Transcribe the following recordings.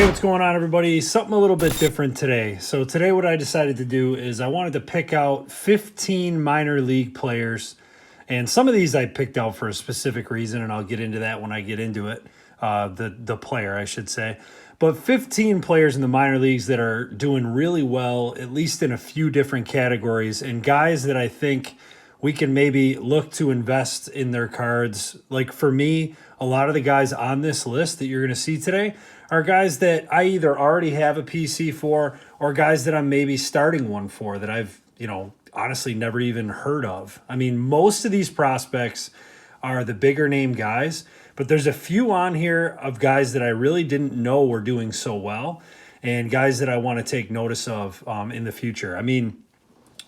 Hey, what's going on, everybody? Something a little bit different today. So today what I decided to do is I wanted to pick out 15 minor league players. And some of these I picked out for a specific reason, and I'll get into that when I get into it. The player, I should say. But 15 players in the minor leagues that are doing really well, at least in a few different categories, and guys that I think we can maybe look to invest in their cards. Like for me, a lot of the guys on this list that you're going to see today are guys that I either already have a PC for or guys that I'm maybe starting one for that I've, honestly never even heard of. I mean, most of these prospects are the bigger name guys, but there's a few on here of guys that I really didn't know were doing so well and guys that I want to take notice of in the future. I mean,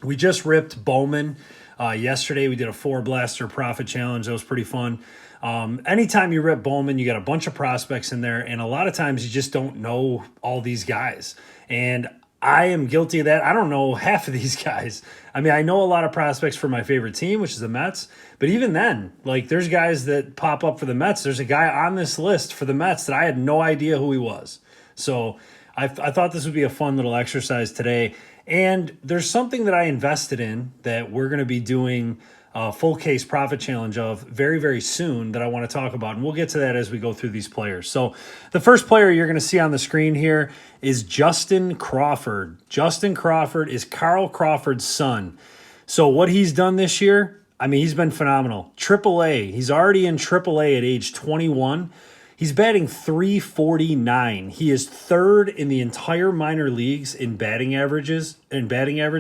we just ripped Bowman yesterday. We did a 4-blaster profit challenge. That was pretty fun. Anytime you rip Bowman, you got a bunch of prospects in there, and a lot of times you just don't know all these guys. And I am guilty of that. I don't know half of these guys. I mean, I know a lot of prospects for my favorite team, which is the Mets. But even then, like, there's guys that pop up for the Mets. There's a guy on this list for the Mets that I had no idea who he was. So I thought this would be a fun little exercise today. And there's something that I invested in that we're going to be doing a full case profit challenge of very, very soon that I want to talk about. And we'll get to that as we go through these players. So the first player you're going to see on the screen here is Justin Crawford. Justin Crawford is Carl Crawford's son. So what he's done this year, I mean, he's been phenomenal. AAA. He's already in AAA at age 21. He's batting .349. He is third in the entire minor leagues in batting average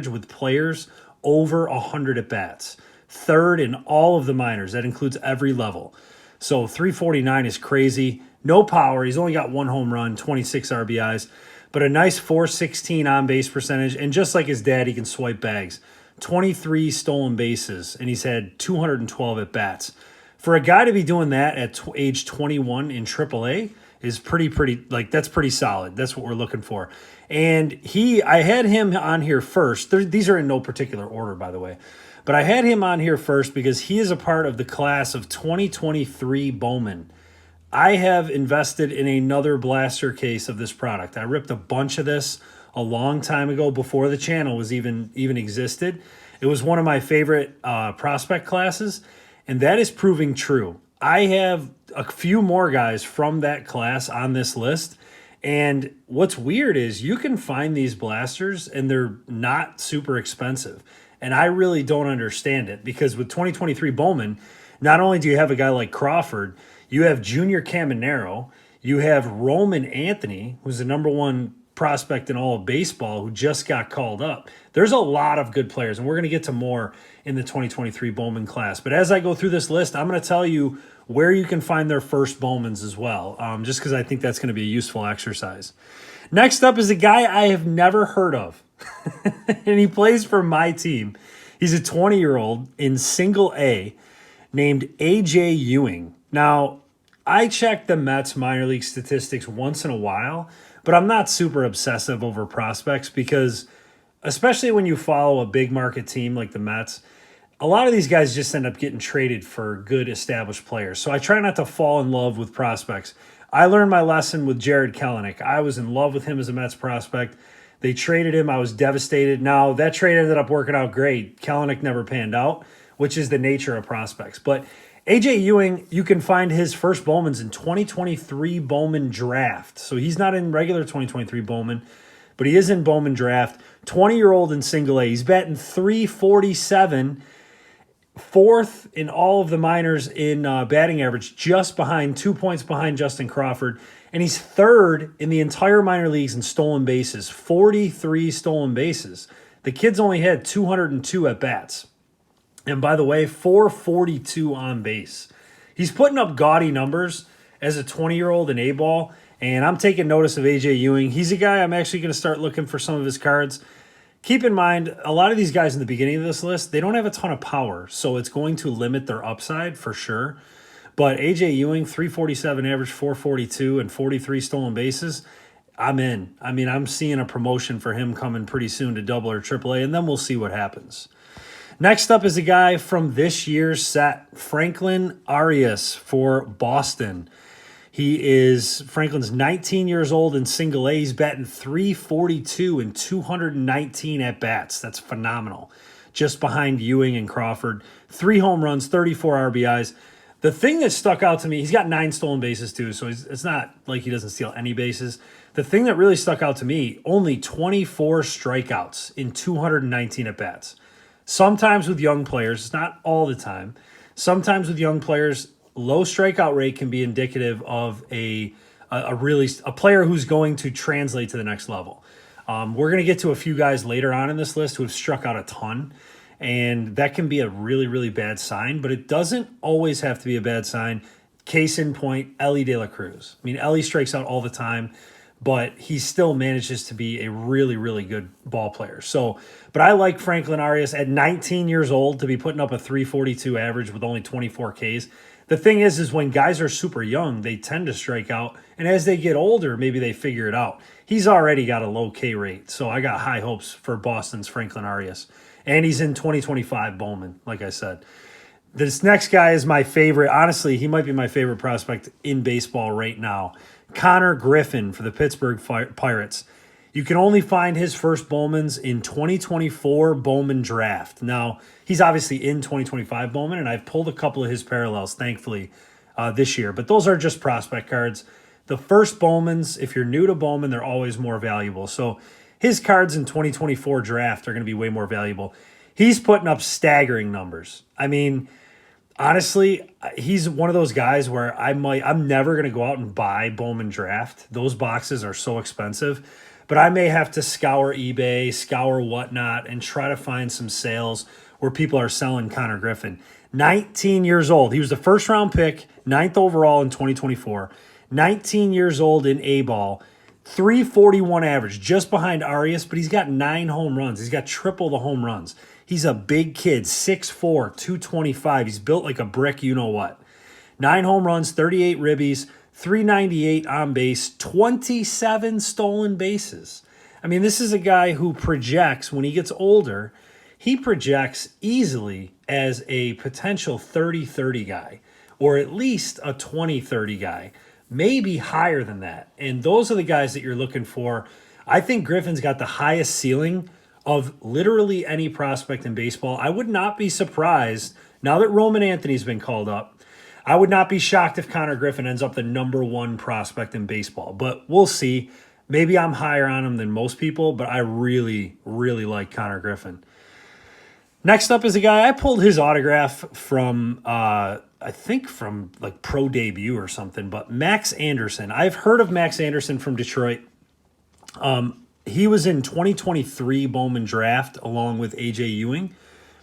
with players over 100 at bats. Third in all of the minors. That includes every level. So .349 is crazy. No power. He's only got one home run, 26 RBIs, but a nice .416 on base percentage. And just like his dad, he can swipe bags. 23 stolen bases, and he's had 212 at bats. For a guy to be doing that at age 21 in AAA is pretty, like, that's pretty solid. That's what we're looking for. And I had him on here first. These are in no particular order, by the way. But I had him on here first because he is a part of the class of 2023 Bowman. I have invested in another blaster case of this product. I ripped a bunch of this a long time ago before the channel was even existed. It was one of my favorite prospect classes, and that is proving true. I have a few more guys from that class on this list, and what's weird is you can find these blasters and they're not super expensive. And I really don't understand it because with 2023 Bowman, not only do you have a guy like Crawford, you have Junior Caminero, you have Roman Anthony, who's the #1 prospect in all of baseball who just got called up. There's a lot of good players, and we're going to get to more in the 2023 Bowman class. But as I go through this list, I'm going to tell you where you can find their first Bowmans as well, just because I think that's going to be a useful exercise. Next up is a guy I have never heard of. And he plays for my team. He's a 20-year-old in single A named AJ Ewing. Now, I check the Mets minor league statistics once in a while, but I'm not super obsessive over prospects because especially when you follow a big market team like the Mets, a lot of these guys just end up getting traded for good established players. So I try not to fall in love with prospects. I learned my lesson with Jarred Kelenic. I was in love with him as a Mets prospect. They traded him. I was devastated. Now, that trade ended up working out great. Kelenic never panned out, which is the nature of prospects. But AJ Ewing, you can find his first Bowmans in 2023 Bowman draft. So he's not in regular 2023 Bowman, but he is in Bowman draft. 20-year-old in single A. He's batting .347, fourth in all of the minors in batting average, just behind 2 points behind Justin Crawford. And he's third in the entire minor leagues in stolen bases, 43 stolen bases. The kid's only had 202 at-bats. And by the way, .442 on base. He's putting up gaudy numbers as a 20-year-old in A-ball, and I'm taking notice of AJ Ewing. He's a guy I'm actually going to start looking for some of his cards. Keep in mind, a lot of these guys in the beginning of this list, they don't have a ton of power, so it's going to limit their upside for sure. But AJ Ewing, .347 average, .442, and 43 stolen bases, I'm in. I mean, I'm seeing a promotion for him coming pretty soon to Double or AAA, and then we'll see what happens. Next up is a guy from this year's set, Franklin Arias for Boston. Franklin's 19 years old in single A. He's batting 342 and 219 at bats. That's phenomenal. Just behind Ewing and Crawford. 3 home runs, 34 RBIs. The thing that stuck out to me, he's got 9 stolen bases too, so it's not like he doesn't steal any bases. The thing that really stuck out to me, only 24 strikeouts in 219 at bats. Sometimes with young players, it's not all the time. Sometimes with young players, low strikeout rate can be indicative of a player who's going to translate to the next level. We're going to get to a few guys later on in this list who have struck out a ton, and that can be a really, really bad sign, but it doesn't always have to be a bad sign. Case in point, Elly De La Cruz. I mean, Elly strikes out all the time, but he still manages to be a really, really good ball player. But I like Franklin Arias at 19 years old to be putting up a 342 average with only 24 Ks. The thing is when guys are super young, they tend to strike out, and as they get older, maybe they figure it out. He's already got a low K rate, so I got high hopes for Boston's Franklin Arias. And he's in 2025 Bowman, like I said. This next guy is my favorite. Honestly, he might be my favorite prospect in baseball right now. Connor Griffin for the Pittsburgh Pirates. You can only find his first Bowmans in 2024 Bowman draft. Now, he's obviously in 2025 Bowman, and I've pulled a couple of his parallels, thankfully, this year. But those are just prospect cards. The first Bowmans, if you're new to Bowman, they're always more valuable. So his cards in 2024 draft are going to be way more valuable. He's putting up staggering numbers. I mean, honestly, he's one of those guys where I'm never going to go out and buy Bowman draft. Those boxes are so expensive. But I may have to scour eBay, scour whatnot, and try to find some sales where people are selling Connor Griffin. 19 years old. He was the first round pick, 9th overall in 2024. 19 years old in A-ball. 341 average, just behind Arias, but he's got 9 home runs. He's got triple the home runs. He's a big kid, 6'4", 225. He's built like a brick, you know what. 9 home runs, 38 ribbies, 398 on base, 27 stolen bases. I mean, this is a guy who projects, when he gets older, he projects easily as a potential 30-30 guy, or at least a 20-30 guy. Maybe higher than that. And those are the guys that you're looking for. I think Griffin's got the highest ceiling of literally any prospect in baseball. I would not be surprised, now that Roman Anthony's been called up, I would not be shocked if Connor Griffin ends up the number 1 prospect in baseball. But we'll see. Maybe I'm higher on him than most people, but I really, really like Connor Griffin. Next up is a guy, I pulled his autograph from I think from like Pro Debut or something, but Max Anderson. I've heard of Max Anderson from Detroit. He was in 2023 Bowman draft along with AJ Ewing,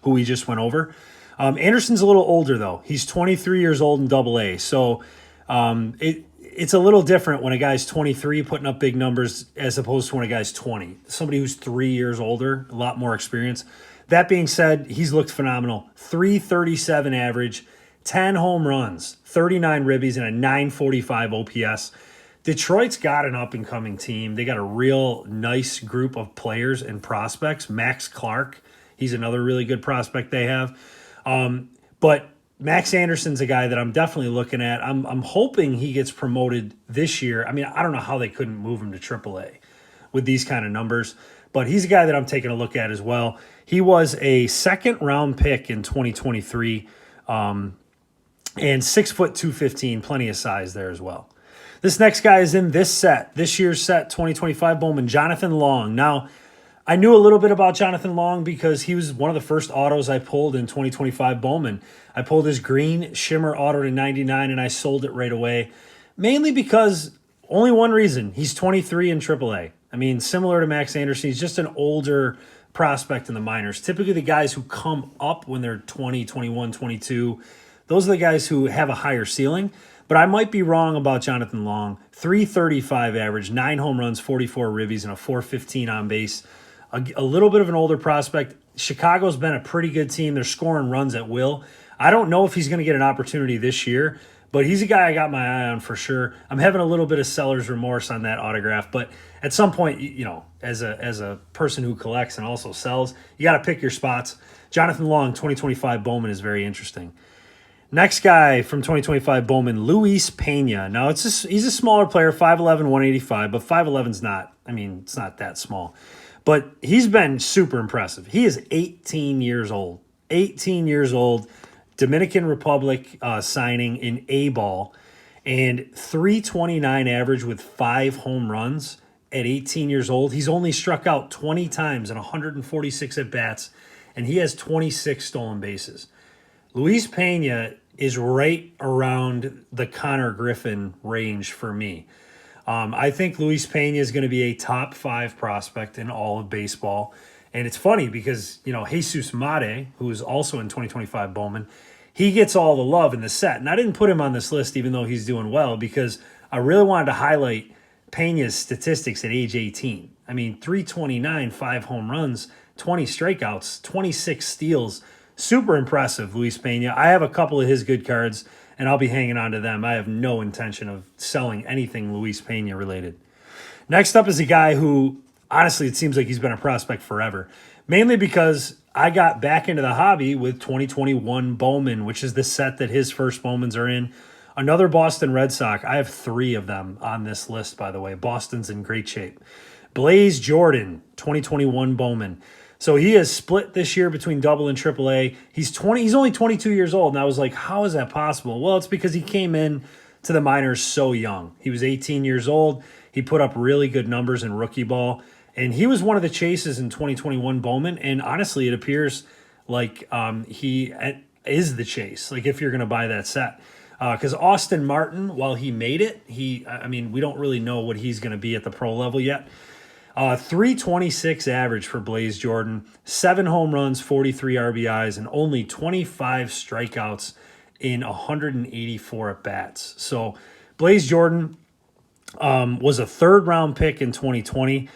who we just went over. Anderson's a little older though. He's 23 years old in Double-A. So it's a little different when a guy's 23 putting up big numbers as opposed to when a guy's 20. Somebody who's 3 years older, a lot more experience. That being said, he's looked phenomenal. 337 average. 10 home runs, 39 ribbies, and a 945 OPS. Detroit's got an up-and-coming team. They got a real nice group of players and prospects. Max Clark, he's another really good prospect they have. But Max Anderson's a guy that I'm definitely looking at. I'm hoping he gets promoted this year. I mean, I don't know how they couldn't move him to AAA with these kind of numbers, but he's a guy that I'm taking a look at as well. He was a second-round pick in 2023, and 6 foot 215, plenty of size there as well. This next guy is in this year's set, 2025 Bowman, Jonathan Long. Now, I knew a little bit about Jonathan Long because he was one of the first autos I pulled in 2025 Bowman. I pulled his green shimmer auto to 99, and I sold it right away, mainly because only one reason. He's 23 in AAA. I mean, similar to Max Anderson, he's just an older prospect in the minors. Typically the guys who come up when they're 20, 21, 22, those are the guys who have a higher ceiling, but I might be wrong about Jonathan Long. 335 average, 9 home runs, 44 ribbies, and a 415 on base. A little bit of an older prospect. Chicago's been a pretty good team. They're scoring runs at will. I don't know if he's going to get an opportunity this year, but he's a guy I got my eye on for sure. I'm having a little bit of seller's remorse on that autograph, but at some point, you know, as a person who collects and also sells, you got to pick your spots. Jonathan Long, 2025 Bowman is very interesting. Next guy from 2025 Bowman, Luis Pena. Now, he's a smaller player, 5'11", 185, but 5'11's not, I mean, it's not that small. But he's been super impressive. He is 18 years old. 18 years old, Dominican Republic signing in A-ball, and 329 average with 5 home runs at 18 years old. He's only struck out 20 times in 146 at-bats, and he has 26 stolen bases. Luis Pena is right around the Connor Griffin range for me. I think Luis Pena is going to be a top 5 prospect in all of baseball. And it's funny because, Jesus Mate, who is also in 2025 Bowman, he gets all the love in the set. And I didn't put him on this list even though he's doing well because I really wanted to highlight Pena's statistics at age 18. I mean, 329, 5 home runs, 20 strikeouts, 26 steals. Super impressive, Luis Pena. I have a couple of his good cards, and I'll be hanging on to them. I have no intention of selling anything Luis Pena related. Next up is a guy who, honestly, it seems like he's been a prospect forever, mainly because I got back into the hobby with 2021 Bowman, which is the set that his first Bowmans are in. Another Boston Red Sox. I have 3 of them on this list, by the way. Boston's in great shape. Bla1 Jordan, 2021 Bowman. So he has split this year between double and triple A. He's only 22 years old. And I was like, how is that possible? Well, it's because he came in to the minors so young. He was 18 years old. He put up really good numbers in rookie ball. And he was one of the chases in 2021 Bowman. And honestly, it appears like he is the chase, like if you're going to buy that set. Because Austin Martin, while he made it, we don't really know what he's going to be at the pro level yet. 326 average for Bla1 Jordan, 7 home runs, 43 RBIs, and only 25 strikeouts in 184 at-bats. So Bla1 Jordan was a 3rd-round pick in 2020,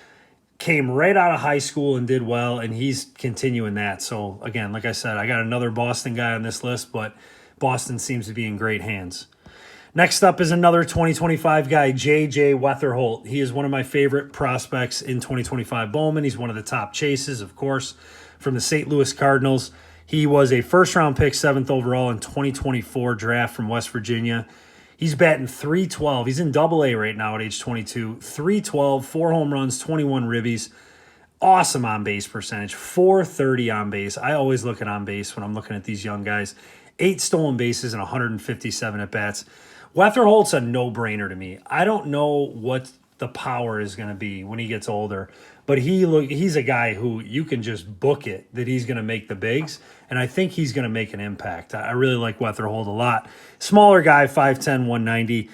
came right out of high school and did well, and he's continuing that. So, again, like I said, I got another Boston guy on this list, but Boston seems to be in great hands. Next up is another 2025 guy, JJ Weatherly. He is one of my favorite prospects in 2025 Bowman. He's one of the top chases, of course, from the St. Louis Cardinals. He was a first-round pick, 7th overall in 2024 draft from West Virginia. He's batting .312. He's in Double-A right now at age 22. .312, 4 home runs, 21 ribbies. Awesome on-base percentage, .430 on base. I always look at on base when I'm looking at these young guys. 8 stolen bases and 157 at-bats. Weatherly's a no-brainer to me. I don't know what the power is going to be when he gets older, but he's a guy who you can just book it that he's going to make the bigs, and I think he's going to make an impact. I really like Weatherly a lot. Smaller guy, 5'10", 190,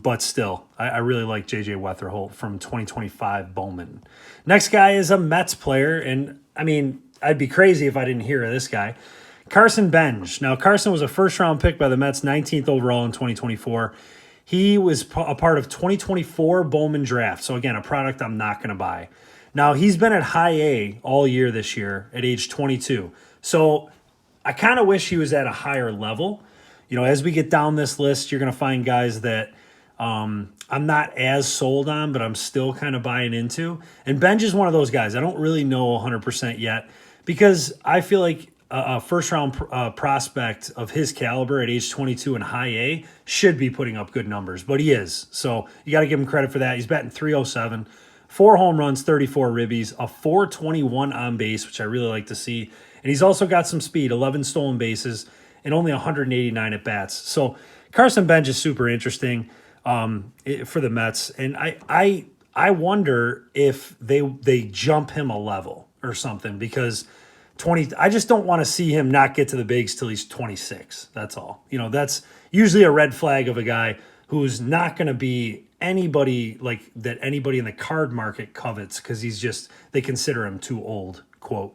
but still, I really like JJ Weatherly from 2025 Bowman. Next guy is a Mets player, and I'd be crazy if I didn't hear of this guy. Carson Benj. Now, Carson was a first-round pick by the Mets, 19th overall in 2024. He was a part of 2024 Bowman draft. So, again, a product I'm not going to buy. Now, he's been at high A all year this year at age 22. So, I kind of wish he was at a higher level. As we get down this list, you're going to find guys that I'm not as sold on, but I'm still kind of buying into. And Benj is one of those guys. I don't really know 100% yet because I feel like a first-round prospect of his caliber at age 22 in high A should be putting up good numbers, but he is. So you got to give him credit for that. He's batting .307, 4 home runs, 34 ribbies, a .421 on base, which I really like to see. And he's also got some speed, 11 stolen bases, and only 189 at-bats. So Carson Benj is super interesting for the Mets, and I wonder if they jump him a level or something because – I just don't want to see him not get to the bigs till he's 26. That's all. That's usually a red flag of a guy who's not going to be anybody like that anybody in the card market covets because they consider him too old, quote.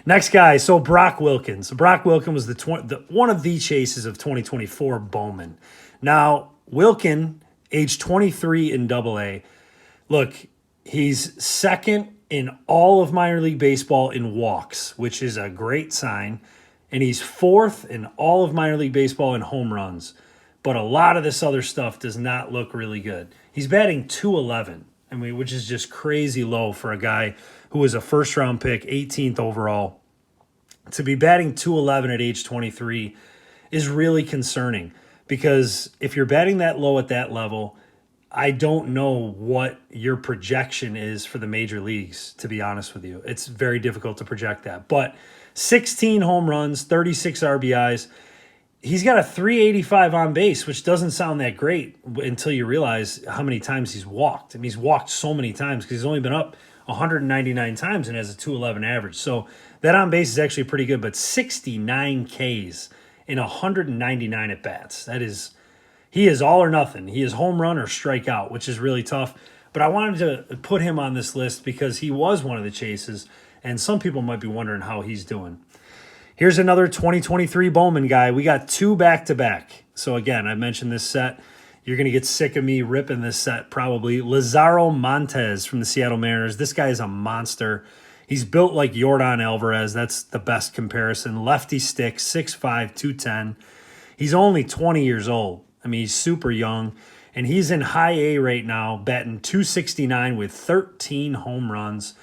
Next guy, so Brock Wilkins. Brock Wilkins was one of the chases of 2024 Bowman. Now, Wilkin, age 23 in Double-A. Look, he's second in all of minor league baseball in walks, which is a great sign. And he's 4th in all of minor league baseball in home runs. But a lot of this other stuff does not look really good. He's batting .211, which is just crazy low for a guy who was a first-round pick, 18th overall. To be batting .211 at age 23 is really concerning, because if you're batting that low at that level, I don't know what your projection is for the major leagues, to be honest with you. It's very difficult to project that. But 16 home runs, 36 RBIs. He's got a 385 on base, which doesn't sound that great until you realize how many times he's walked. I mean, he's walked so many times because he's only been up 199 times and has a 211 average. So that on base is actually pretty good, but 69 Ks in 199 at bats. He is all or nothing. He is home run or strike out, which is really tough. But I wanted to put him on this list because he was one of the chases, and some people might be wondering how he's doing. Here's another 2023 Bowman guy. We got 2 back-to-back. So again, I mentioned this set. You're going to get sick of me ripping this set probably. Lazaro Montes from the Seattle Mariners. This guy is a monster. He's built like Jordan Alvarez. That's the best comparison. Lefty stick, 6'5", 210. He's only 20 years old. I mean, he's super young, and he's in high A right now, batting .269 with 13 home runs.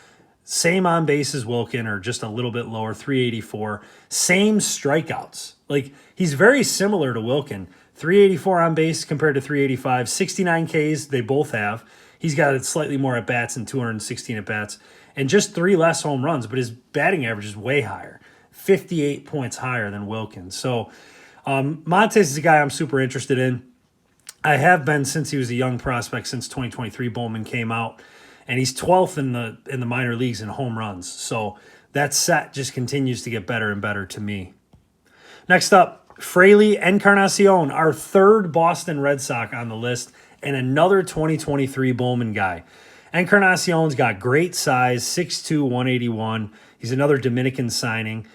Same on base as Wilkin, or just a little bit lower, 384. Same strikeouts. Like, he's very similar to Wilkin. 384 on base compared to 385. 69 Ks, they both have. He's got slightly more at-bats and 216 at-bats. And just 3 less home runs, but his batting average is way higher. 58 points higher than Wilkin. So, Montes is a guy I'm super interested in. I have been since he was a young prospect, since 2023 Bowman came out, and he's 12th in the minor leagues in home runs. So that set just continues to get better and better to me. Next up, Fraley Encarnacion, our 3rd Boston Red Sox on the list, and another 2023 Bowman guy. Encarnacion's got great size, 6'2", 181. He's another Dominican signing.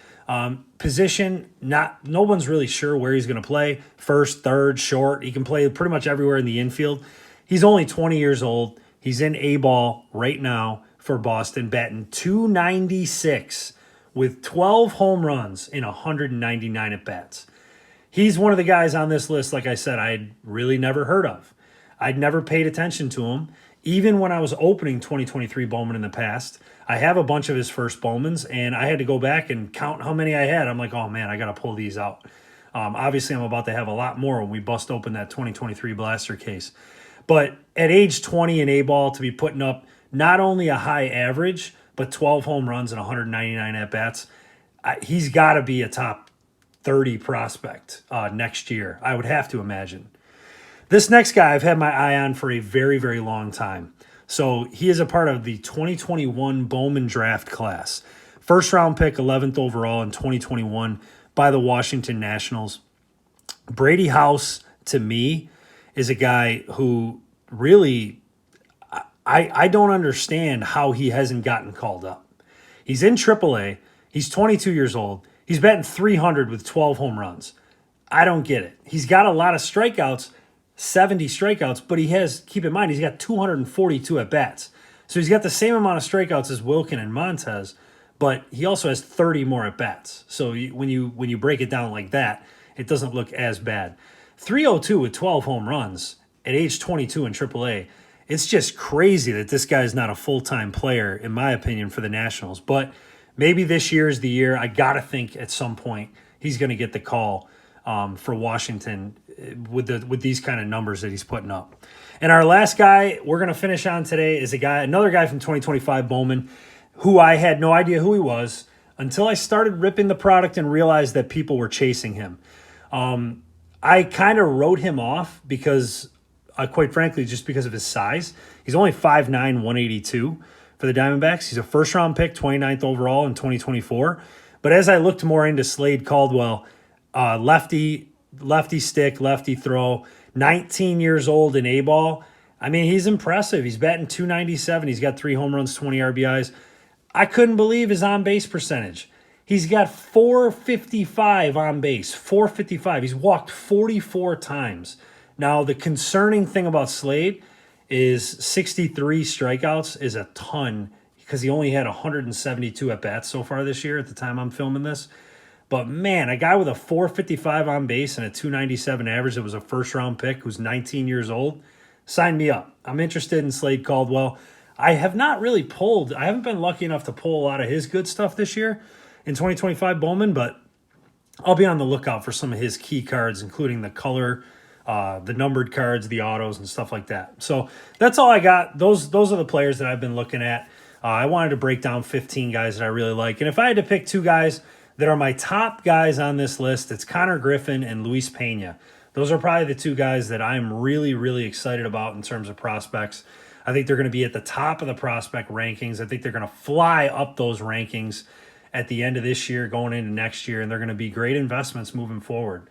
Position, no one's really sure where he's going to play. First, third, short. He can play pretty much everywhere in the infield. He's only 20 years old. He's in A-ball right now for Boston, batting .296 with 12 home runs in 199 at-bats. He's one of the guys on this list, like I said, I'd really never heard of. I'd never paid attention to him. Even when I was opening 2023 Bowman in the past, I have a bunch of his first Bowmans, and I had to go back and count how many I had. I'm like, oh, man, I got to pull these out. Obviously, I'm about to have a lot more when we bust open that 2023 blaster case. But at age 20 in A-ball, to be putting up not only a high average, but 12 home runs and 199 at-bats, he's got to be a top 30 prospect next year, I would have to imagine. This next guy I've had my eye on for a very, very long time. So he is a part of the 2021 Bowman draft class. First round pick, 11th overall in 2021 by the Washington Nationals. Brady House, to me, is a guy who really, I don't understand how he hasn't gotten called up. He's in AAA. He's 22 years old. He's batting .300 with 12 home runs. I don't get it. He's got a lot of strikeouts, 70 strikeouts, but he has, keep in mind, he's got 242 at-bats. So he's got the same amount of strikeouts as Wilkin and Montes, but he also has 30 more at-bats. So when you break it down like that, it doesn't look as bad. 302 with 12 home runs at age 22 in AAA. It's just crazy that this guy's not a full-time player, in my opinion, for the Nationals. But maybe this year is the year. I got to think at some point he's going to get the call for Washington with these kind of numbers that he's putting up. And our last guy we're going to finish on today is another guy from 2025 Bowman, who I had no idea who he was until I started ripping the product and realized that people were chasing him. I kind of wrote him off because, quite frankly, just because of his size. He's only 5'9", 182 for the Diamondbacks. He's a first-round pick, 29th overall in 2024. But as I looked more into Slade Caldwell, lefty stick, lefty throw, 19 years old in A-ball. I mean, he's impressive. He's batting .297. He's got 3 home runs, 20 RBIs. I couldn't believe his on-base percentage. He's got .455 on base, .455. He's walked 44 times. Now, the concerning thing about Slade is 63 strikeouts is a ton because he only had 172 at-bats so far this year at the time I'm filming this. But, man, a guy with a .455 on base and a .297 average that was a first-round pick who's 19 years old, sign me up. I'm interested in Slade Caldwell. I haven't been lucky enough to pull a lot of his good stuff this year in 2025 Bowman, but I'll be on the lookout for some of his key cards, including the color, the numbered cards, the autos, and stuff like that. So that's all I got. Those are the players that I've been looking at. I wanted to break down 15 guys that I really like. And if I had to pick 2 guys that are my top guys on this list, it's Connor Griffin and Luis Pena. Those are probably the 2 guys that I'm really, really excited about in terms of prospects. I think they're going to be at the top of the prospect rankings. I think they're going to fly up those rankings at the end of this year, going into next year, and they're going to be great investments moving forward.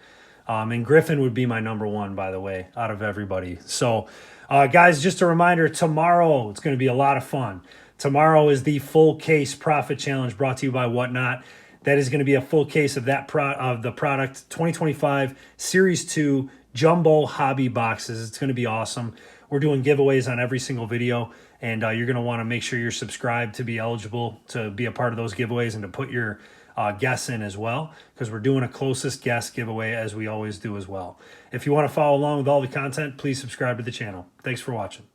And Griffin would be my number 1, by the way, out of everybody. So, guys, just a reminder, tomorrow it's going to be a lot of fun. Tomorrow is the full case profit challenge brought to you by Whatnot. That is going to be a full case of the product 2025 Series 2 Jumbo Hobby Boxes. It's going to be awesome. We're doing giveaways on every single video, and you're going to want to make sure you're subscribed to be eligible to be a part of those giveaways and to put your guess in as well, because we're doing a closest guess giveaway as we always do as well. If you want to follow along with all the content, please subscribe to the channel. Thanks for watching.